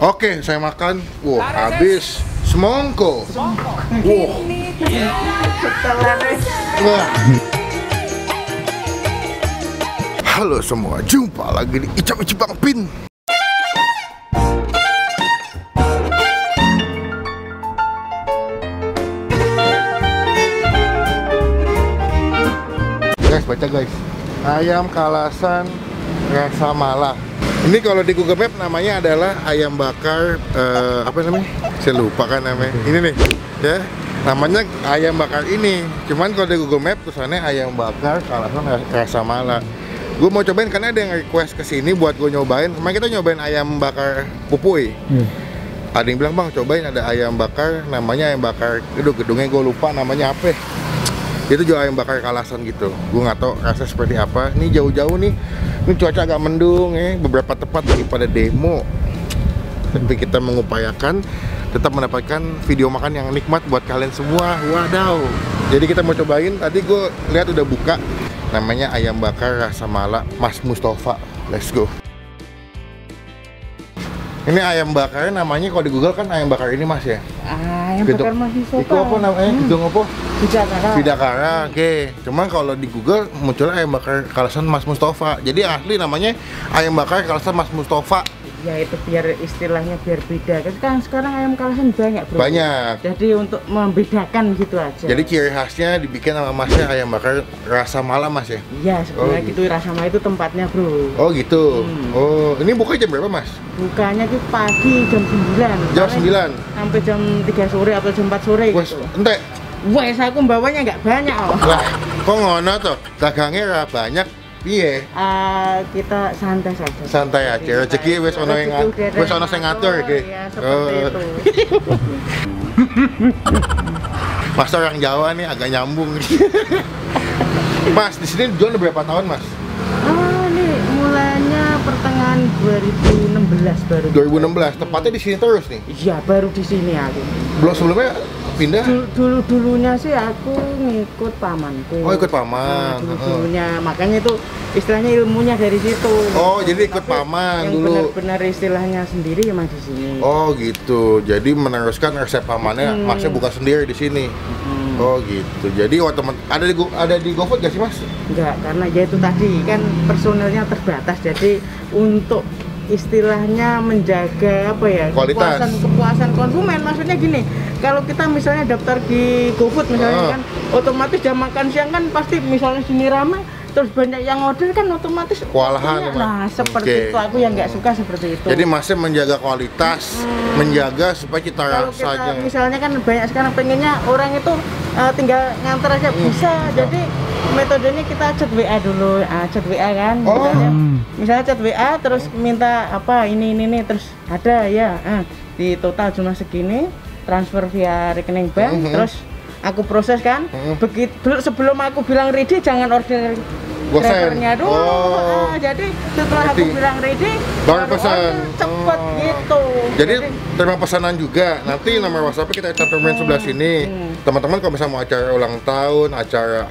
Oke, saya makan. Wow, habis semongko. Wow. Wah. Halo semua, jumpa lagi di Icap Icip Bang Pin. Guys, baca guys. Ayam kalasan rasa mala. Ini kalau di Google Map namanya adalah ayam bakar apa namanya? Saya lupa kan namanya. Ini nih, ya. Namanya ayam bakar ini. Cuman kalau di Google Map tulisannya ayam bakar kalasan rasa mala. Gue mau cobain karena ada yang request ke sini buat gue nyobain. Kemarin kita nyobain ayam bakar pupuy. Ada yang bilang, "Bang, cobain ada ayam bakar namanya ayam bakar gedungnya gue lupa namanya apa." Itu juga ayam bakar kalasan gitu. Gue nggak tahu rasa seperti apa. Ini jauh-jauh nih. Ini cuaca agak mendung ya. Beberapa tempat lagi pada demo. Tapi kita mengupayakan tetap mendapatkan video makan yang nikmat buat kalian semua. Wadaw. Jadi kita mau cobain. Tadi gue lihat udah buka. Namanya ayam bakar rasa mala Mas Mustafa. Let's go. Ini ayam bakarnya namanya kalau di Google kan ayam bakar ini Mas ya? Ayam bakar Mas Mustafa. Itu apa namanya? Gedung apa? Bidakara. Bidakara, oke. Cuman kalau di Google munculnya ayam bakar kalasan Mas Mustafa. Jadi asli namanya ayam bakar kalasan Mas Mustafa. Ya itu biar istilahnya biar beda. Kan sekarang ayam kalasan banyak bro. Banyak. Jadi untuk membedakan gitu aja. Jadi ciri khasnya dibikin sama Masnya ayam bakar rasa mala Mas ya? Iya sebenarnya gitu. Rasa mala itu tempatnya bro. Oh gitu. Oh ini buka jam berapa Mas? Bukanya itu pagi jam 9. Jam 9? Sampai jam 3 sore atau jam 4 sore Wes, gitu. entek. Wes aku bawanya nggak banyak oh. Lah, kok ngono tuh? Dagangnya ra banyak. Piye? Kita santai saja. Santai aja. Rezeki wis ono yang wis ono sing ngatur iki. Ya, seperti itu. Mas orang Jawa nih agak nyambung. Mas, di sini jual berapa tahun, Mas? Nih mulainya pertengahan 2016 baru. 2016. Tepatnya di sini terus nih. Iya, baru di sini aku. Belum sebelumnya pindah? Dulunya sih aku ngikut pamanku. Oh, ikut paman. Dulunya makanya itu istilahnya ilmunya dari situ. Oh, jadi ikut paman yang dulu. Benar-benar istilahnya sendiri emang di sini. Oh, gitu. Jadi meneruskan resep pamannya, Masnya buka sendiri di sini. Oh, gitu. Jadi ada di GoFood gak sih, Mas? Enggak, karena ya itu tadi kan personelnya terbatas. Jadi untuk istilahnya menjaga apa ya kualitas kepuasan konsumen, maksudnya gini, kalau kita misalnya daftar di GoFood misalnya kan otomatis jam makan siang kan pasti misalnya sini ramai terus banyak yang order kan otomatis kewalahan. Nah seperti itu aku yang nggak suka seperti itu. Jadi masih menjaga kualitas, menjaga supaya kita kalau rasanya kita, misalnya kan banyak sekarang pengennya orang itu tinggal nganter aja bisa. Jadi metodenya kita chat WA dulu, chat WA kan, misalnya chat WA terus minta apa ini terus ada ya, di total cuma segini, transfer via rekening bank, terus aku proses kan, begitu sebelum aku bilang ready jangan order drivernya dulu. Jadi setelah aku bilang ready baru pesan cepet gitu. Jadi terima pesanan juga. Nanti nomor WhatsApp kita cantumin sebelah sini. Teman-teman kalau misalnya mau acara ulang tahun, acara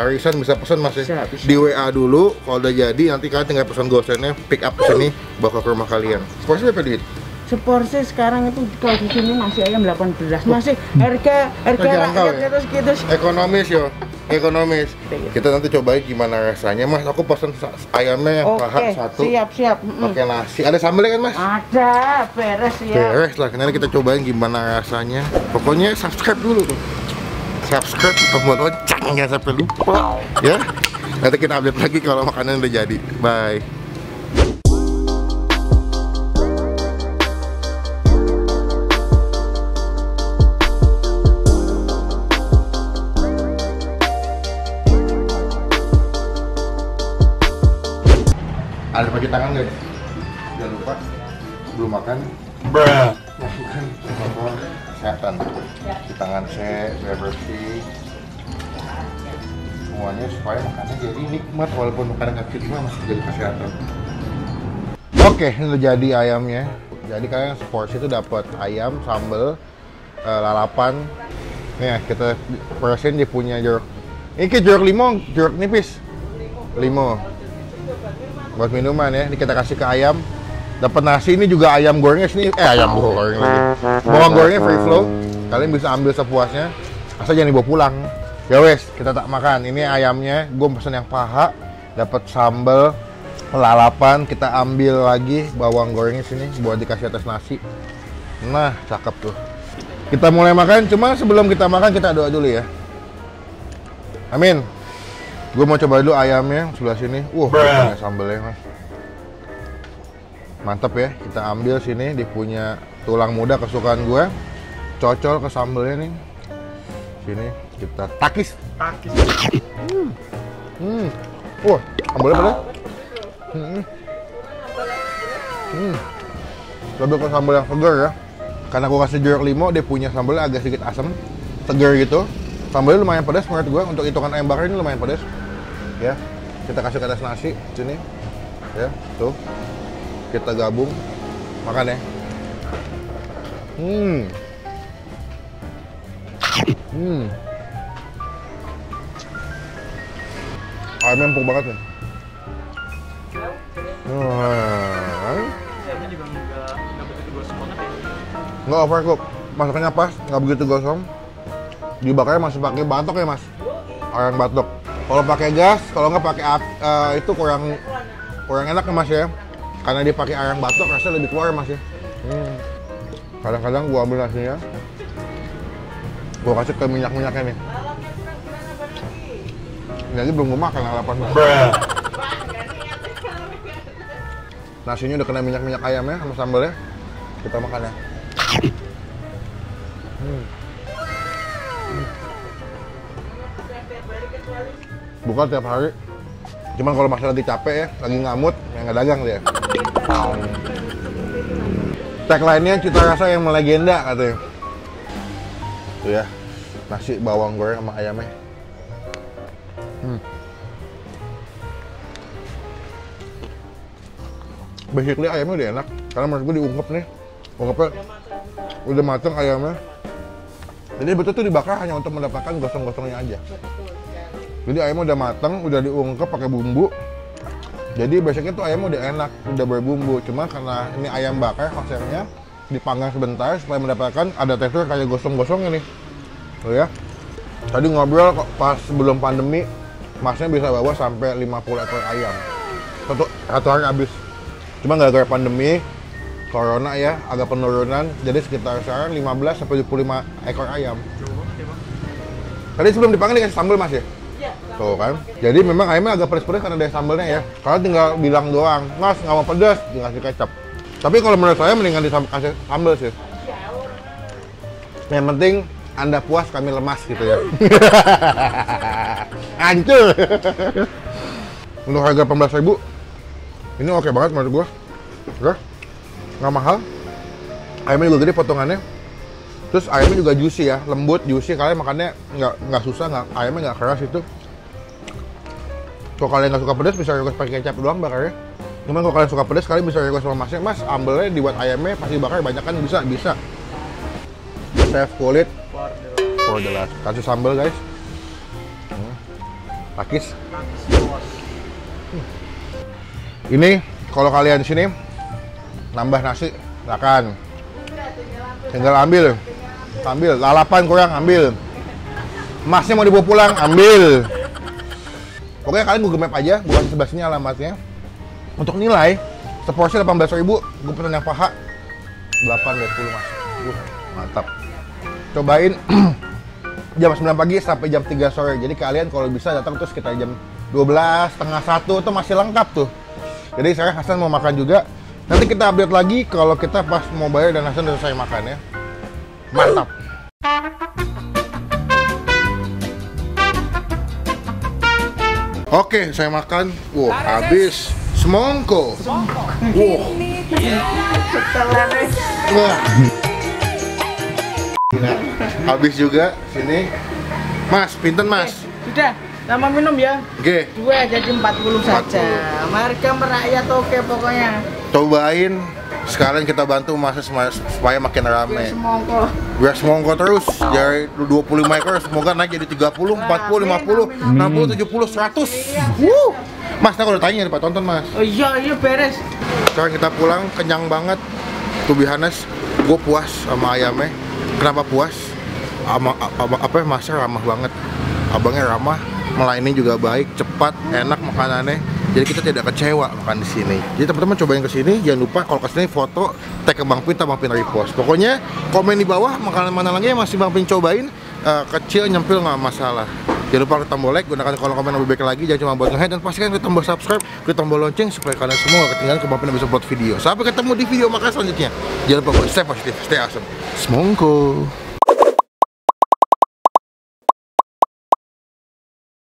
arisan bisa pesan Mas ya. Di WA dulu. Kalau udah jadi nanti kalian tinggal pesan gosennya, pick up ke sini, bawa ke rumah kalian. Porsi berapa duit? Seporsi sekarang itu kalau di sini masih ayam 18. Masih harga rakyatnya terus gitu. Ekonomis yo. Ekonomis. Kita nanti cobain gimana rasanya, Mas. Aku pesan ayamnya yang paha satu. Siap. Pakai nasi. Ada sambelnya kan, Mas? Ada, beres ya. Beres lah. Nanti kita cobain gimana rasanya. Pokoknya subscribe dulu tuh. Subscribe, tombol lonceng jangan sampai lupa. Ya. Nanti kita update lagi kalau makanan udah jadi. Bye. Ada pakai tangan guys, jangan lupa belum makan, lakukan protokol kesehatan. Di tangan saya biar bersih, semuanya supaya makannya jadi nikmat walaupun makanan kecil cuma masih jadi kesehatan. Oke, ini udah jadi ayamnya. Jadi kalian seporsi itu dapat ayam, sambal, lalapan. Nih kita perasain dia punya jeruk. Ini jeruk limau, jeruk nipis. Limau. Buat minuman ya, ini kita kasih ke ayam. Dapat nasi, ini juga ayam gorengnya sini. Ayam goreng lagi. Bawang gorengnya free flow. Kalian bisa ambil sepuasnya. Asal jangan dibawa pulang. Ya wes, kita tak makan. Ini ayamnya, gue pesen yang paha. Dapat sambal, lalapan. Kita ambil lagi bawang gorengnya sini buat dikasih atas nasi. Nah, cakep tuh. Kita mulai makan. Cuma sebelum kita makan kita doa dulu ya. Amin. Gue mau coba dulu ayamnya sebelah sini. Ada sambalnya mas. Mantap ya, kita ambil sini, dia punya tulang muda kesukaan gue. Cocol ke sambalnya nih. Sini, kita takis. Wah, sambalnya pedas. Lebih ke sambal yang segar ya. Karena gue kasih jeruk limau, dia punya sambalnya agak sedikit asam, segar gitu. Sambalnya lumayan pedas menurut gue, untuk hitungan ayam bakar ini lumayan pedas. Ya, kita kasih ke atas nasi, sini. Ya, tuh. Kita gabung makan ya. Ayamnya empuk banget nih. Ayamnya juga nggak begitu gosong banget ya. Nggak overcook, masaknya pas, nggak begitu gosong. Dibakarnya masih pakai batok ya mas, ayam batok. Kalau pakai gas, kalau nggak pakai itu kurang enak ya mas ya. Karena dia pakai ayam batok, rasanya lebih keluar mas ya. Kadang-kadang gua ambil nasinya, gua kasih ke minyak-minyaknya nih. Ini aja belum gua makan lalapan mas. Nasinya udah kena minyak-minyak ayamnya sama sambalnya. Kita makan ya. Bukan tiap hari. Cuman kalau Mas lagi capek ya, lagi ngamut, ya nggak dagang dia. Tagline-nya cita rasa yang melegenda katanya. Tuh ya, nasi bawang goreng sama ayamnya. Basically ayamnya udah enak, karena menurut gue diungkep nih. Ungkepnya udah mateng ayamnya. Jadi betul tuh dibakar hanya untuk mendapatkan gosong-gosongnya aja. Jadi ayamnya udah mateng, udah diungkep pakai bumbu. Jadi basicnya tuh ayamnya udah enak, udah berbumbu. Cuma karena ini ayam bakar konsepnya dipanggang sebentar supaya mendapatkan ada tekstur kayak gosong-gosongnya nih. Tuh ya. Tadi ngobrol kok pas sebelum pandemi, masnya bisa bawa sampai 50 ekor ayam. Satu hari habis. Cuma gara-gara pandemi, corona ya, agak penurunan. Jadi sekitar sekarang 15 sampai 25 ekor ayam. Tadi sebelum dipanggang dikasih sambal mas ya? Tuh kan, jadi memang ayamnya agak pedas-pedas karena ada sambalnya ya. Kalau tinggal bilang doang, mas nggak mau pedas, dikasih kecap. Tapi kalau menurut saya mendingan dikasih sambal sih. Yang penting Anda puas, kami lemas gitu ya. Hancur. Untuk harga 18.000, ini oke banget menurut gua. Oke, nggak mahal. Ayamnya juga gede potongannya. Terus ayamnya juga juicy ya, lembut, juicy. Kalian makannya nggak susah, ayamnya nggak keras itu. Kalau kalian nggak suka pedas bisa request pakai kecap doang bakarnya. Cuman kalau kalian suka pedas, kalian bisa request sama masnya, mas ambalnya dibuat ayamnya pasti bakar banyak kan, bisa. Chef kulit for the last. Kasih sambal guys. Takis. Ini kalau kalian di sini nambah nasi, silakan. Tinggal ambil lalapan kurang ambil. Masnya mau dibawa pulang ambil. Pokoknya kalian Google Map aja, bukan sebelah sini alamatnya. Untuk nilai, seporsi 18.000, gue pesen yang paha 8.10 mas. Mantap. Cobain jam 9 pagi sampai jam 3 sore. Jadi kalian kalau bisa datang tuh sekitar jam 12, setengah 1 itu masih lengkap tuh. Jadi sekarang Hasan mau makan juga. Nanti kita update lagi kalau kita pas mau bayar dan Hasan udah selesai makan ya. Mantap. Oke, saya makan. Wow, habis semongko. Wah. Nah, habis juga sini. Mas, pinten mas? Sudah, nama minum ya. Oke. 2 jadi 40 saja. Harga merakyat oke pokoknya. Cobain Sekalian kita bantu Mas supaya makin rame. Semongko. Biar semongko terus dari 25 ekor semoga naik jadi 30, 40, 50, 60, 70, 100. Mas, nah kalau tanya nih Pak, tonton Mas. Oh iya beres. Sekarang kita pulang kenyang banget. To be honest, gue puas sama ayamnya. Kenapa puas? Masnya ramah banget. Abangnya ramah, melayani juga baik, cepat, enak makanannya. Jadi kita tidak kecewa makan di sini. Jadi teman-teman cobain ke sini, jangan lupa kalau ke sini foto, tag ke Bang Pin, Bang Pin repost. Pokoknya komen di bawah makanan mana lagi yang masih Bang Pin cobain, kecil nyempil nggak masalah. Jangan lupa klik tombol like, gunakan kolom komen lebih baik lagi, jangan cuma buat nge-head, dan pastikan klik tombol subscribe, klik tombol lonceng supaya kalian semua gak ketinggalan ke Bang Pin bisa buat video. Sampai ketemu di video makan selanjutnya. Jangan lupa stay positif, stay awesome. Semongko.